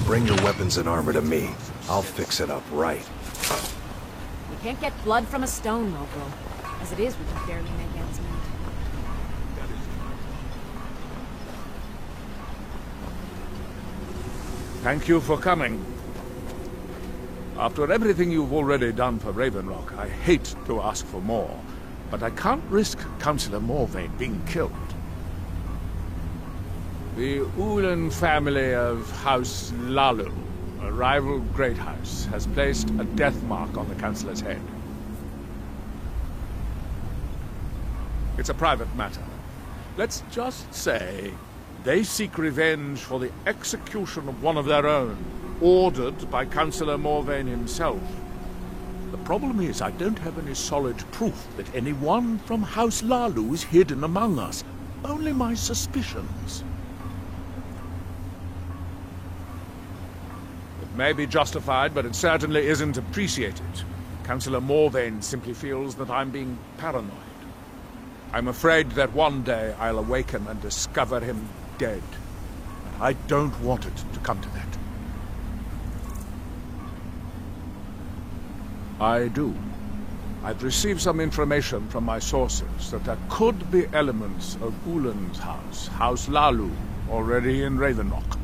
Bring your weapons and armor to me. I'll fix it up right. We can't get blood from a stone, Mogul. As it is, we can barely make ends meet. Thank you for coming. After everything you've already done for Raven Rock, I hate to ask for more, but I can't risk Councillor Morvayn being killed. The Ulan family of House Hlaalu, a rival great house, has placed a death mark on the Councillor's head. It's a private matter. Let's just say they seek revenge for the execution of one of their own, ordered by Councillor Morvayn himself. The problem is, I don't have any solid proof that anyone from House Hlaalu is hidden among us. Only my suspicions. It may be justified, but it certainly isn't appreciated. Councillor Morvayn simply feels that I'm being paranoid. I'm afraid that one day I'll awaken and discover him dead. And I don't want it to come to that. I do. I've received some information from my sources that there could be elements of Ulan's house, House Hlaalu, already in Raven Rock.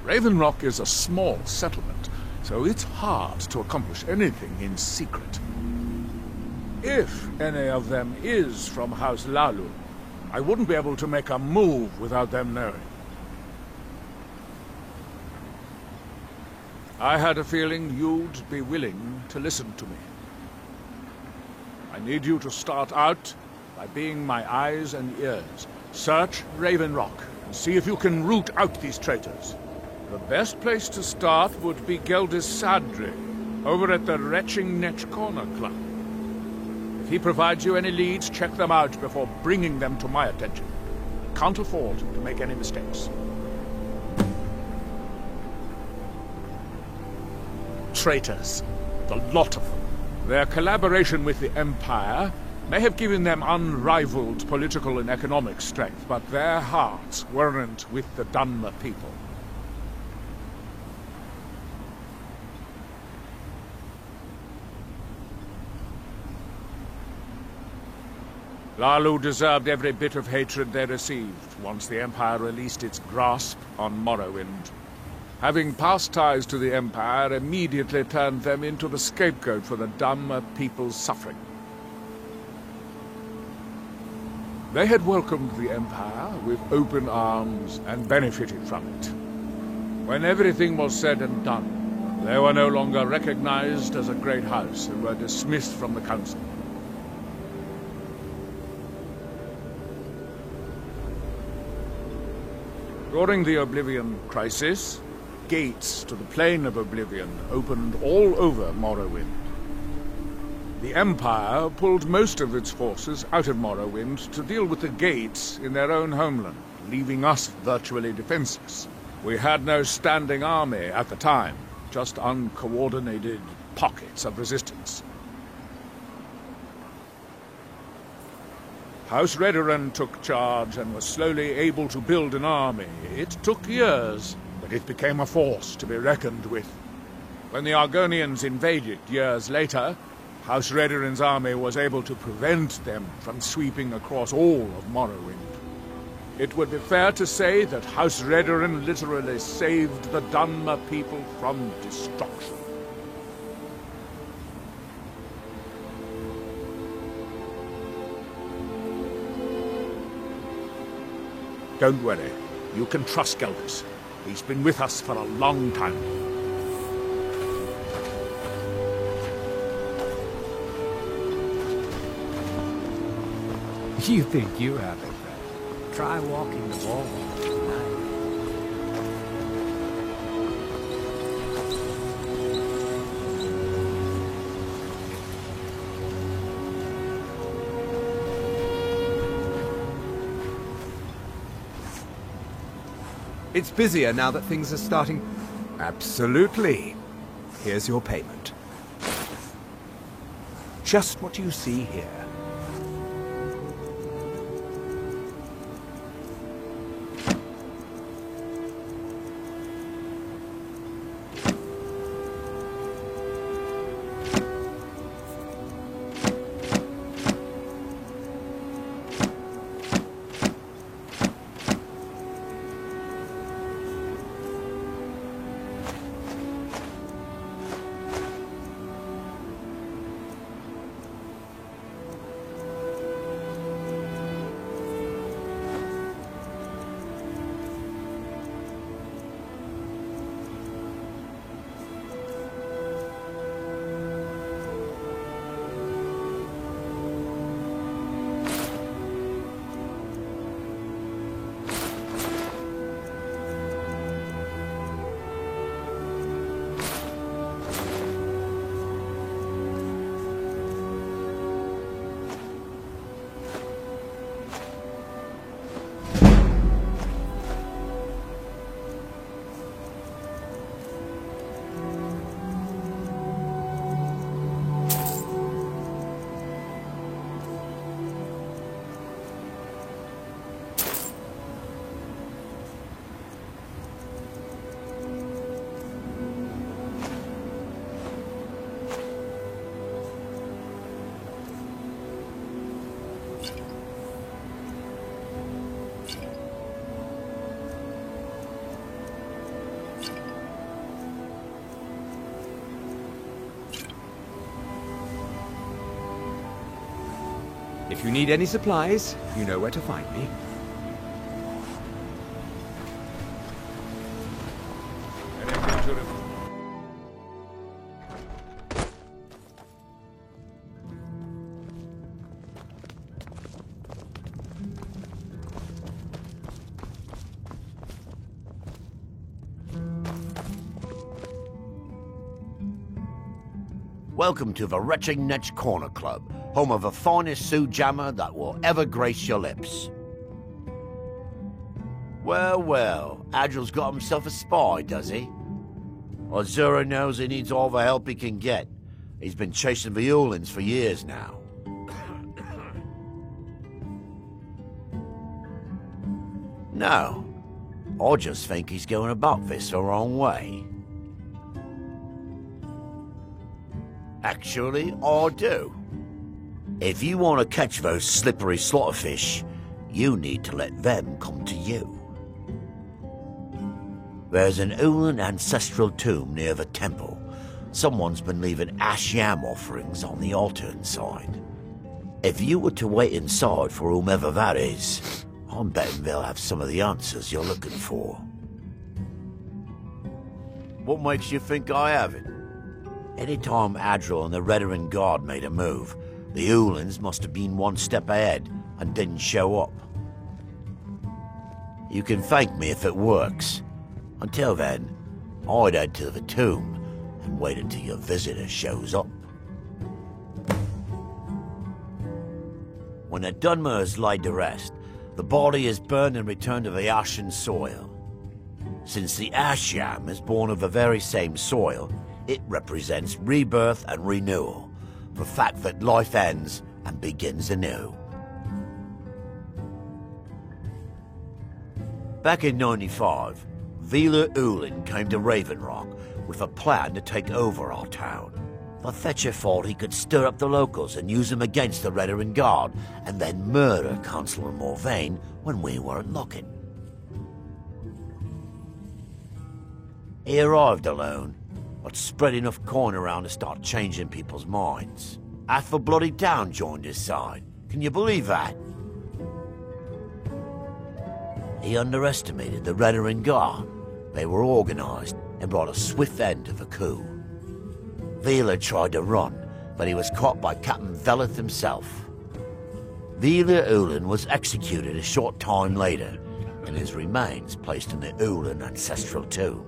Raven Rock is a small settlement, so it's hard to accomplish anything in secret. If any of them is from House Hlaalu, I wouldn't be able to make a move without them knowing. I had a feeling you'd be willing to listen to me. I need you to start out by being my eyes and ears. Search Raven Rock and see if you can root out these traitors. The best place to start would be Geldis Sadri, over at the Retching Netch Corner Club. If he provides you any leads, check them out before bringing them to my attention. Can't afford to make any mistakes. Traitors. The lot of them. Their collaboration with the Empire may have given them unrivaled political and economic strength, but their hearts weren't with the Dunmer people. Hlaalu deserved every bit of hatred they received once the Empire released its grasp on Morrowind. Having past ties to the Empire immediately turned them into the scapegoat for the Dunmer people's suffering. They had welcomed the Empire with open arms and benefited from it. When everything was said and done, they were no longer recognized as a great house and were dismissed from the Council. During the Oblivion Crisis, gates to the Plane of Oblivion opened all over Morrowind. The Empire pulled most of its forces out of Morrowind to deal with the gates in their own homeland, leaving us virtually defenseless. We had no standing army at the time, just uncoordinated pockets of resistance. House Redoran took charge and was slowly able to build an army. It took years, but it became a force to be reckoned with. When the Argonians invaded years later, House Redoran's army was able to prevent them from sweeping across all of Morrowind. It would be fair to say that House Redoran literally saved the Dunmer people from destruction. Don't worry. You can trust Geldis. He's been with us for a long time. You think you have it better? Try walking the ballpark tonight. It's busier now that things are starting... Absolutely. Here's your payment. Just what you see here. If you need any supplies, you know where to find me. Anything to report? Welcome to the Retching Netch Corner Club, home of the finest Sioux jammer that will ever grace your lips. Well, well, Adril's got himself a spy, does he? Azura knows he needs all the help he can get. He's been chasing the Uhlans for years now. No, I just think he's going about this the wrong way. Actually, I do. If you want to catch those slippery slaughterfish, you need to let them come to you. There's an Uhlan ancestral tomb near the temple. Someone's been leaving ash yam offerings on the altar inside. If you were to wait inside for whomever that is, I'm betting they'll have some of the answers you're looking for. What makes you think I haven't? Anytime Adril and the Redoran Guard made a move, the Uhlans must have been one step ahead and didn't show up. You can thank me if it works. Until then, I'd head to the tomb and wait until your visitor shows up. When the Dunmer is laid to rest, the body is burned and returned to the ashen soil. Since the ash yam is born of the very same soil, it represents rebirth and renewal, the fact that life ends and begins anew. Back in 95, Vila Uhlin came to Raven Rock with a plan to take over our town. The Fetcher thought he could stir up the locals and use them against the Redoran Guard, and then murder Consular Morvain when we weren't looking. He arrived alone, but spread enough coin around to start changing people's minds. Half the bloody town joined his side. Can you believe that? He underestimated the Redoran Guard. They were organized and brought a swift end to the coup. Vila tried to run, but he was caught by Captain Veleth himself. Vila Uhlin was executed a short time later, and his remains placed in the Uhlin ancestral tomb.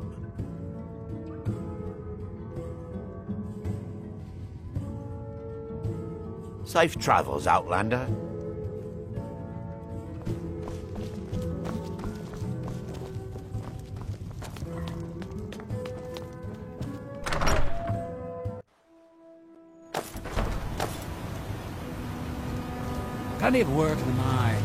Safe travels, Outlander. Plenty of work in the mine.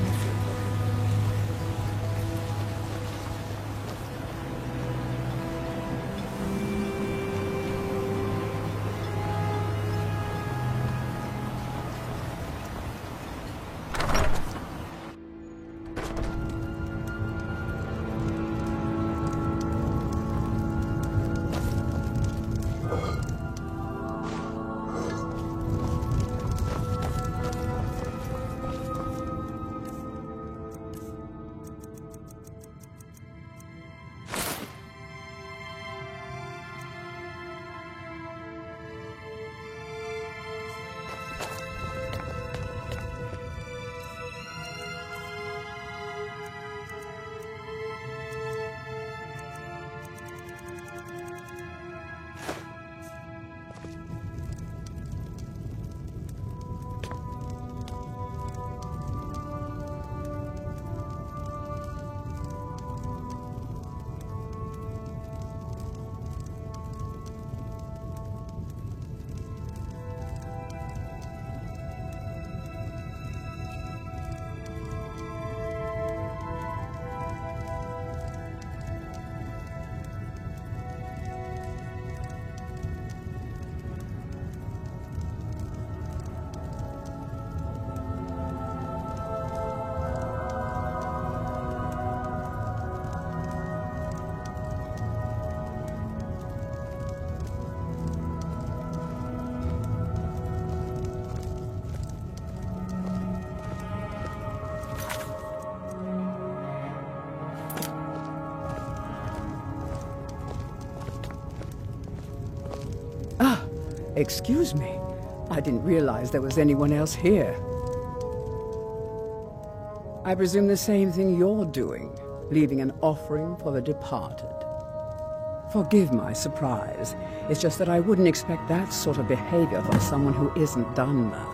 Excuse me. I didn't realize there was anyone else here. I presume the same thing you're doing, leaving an offering for the departed. Forgive my surprise. It's just that I wouldn't expect that sort of behavior from someone who isn't Dunmer.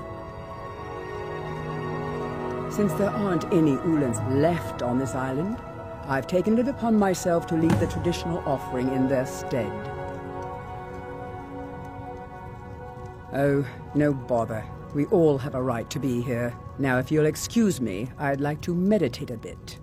Since there aren't any Ulans left on this island, I've taken it upon myself to leave the traditional offering in their stead. Oh, no bother. We all have a right to be here. Now, if you'll excuse me, I'd like to meditate a bit.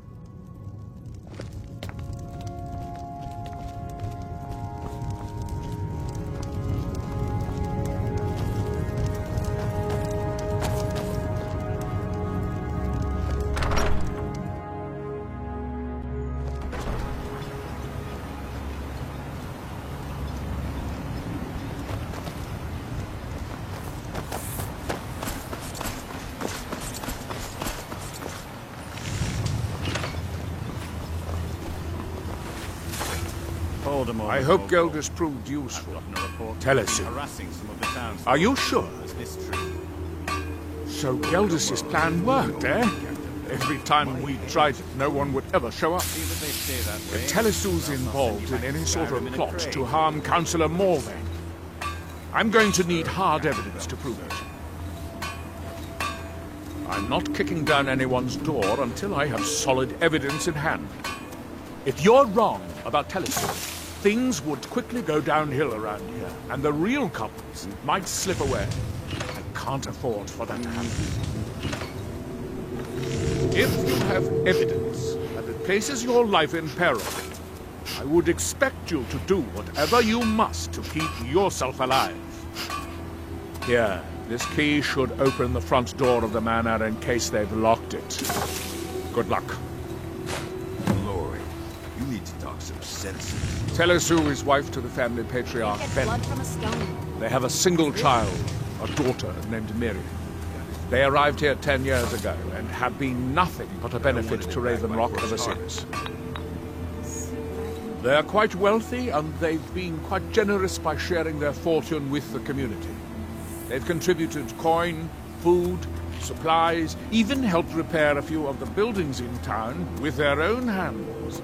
I hope Geldis proved useful. Tell us. Are you sure? So Geldis' plan worked, eh? Every time we tried it, no one would ever show up. If Telesu's involved in any sort of plot to harm Councillor Morvain, I'm going to need hard evidence to prove it. I'm not kicking down anyone's door until I have solid evidence in hand. If you're wrong about Telesu, things would quickly go downhill around here, and the real culprits might slip away. I can't afford for that to happen. If you have evidence that it places your life in peril, I would expect you to do whatever you must to keep yourself alive. Here, this key should open the front door of the manor in case they've locked it. Good luck. Lord, you need to talk some sense. Telesu is wife to the family patriarch, Get Ben. blood from a stone. They have a single child, a daughter named Miriam. They arrived here 10 years ago and have been nothing but a benefit to Raven Rock ever since. They're quite wealthy, and they've been quite generous by sharing their fortune with the community. They've contributed coin, food, supplies, even helped repair a few of the buildings in town with their own hands.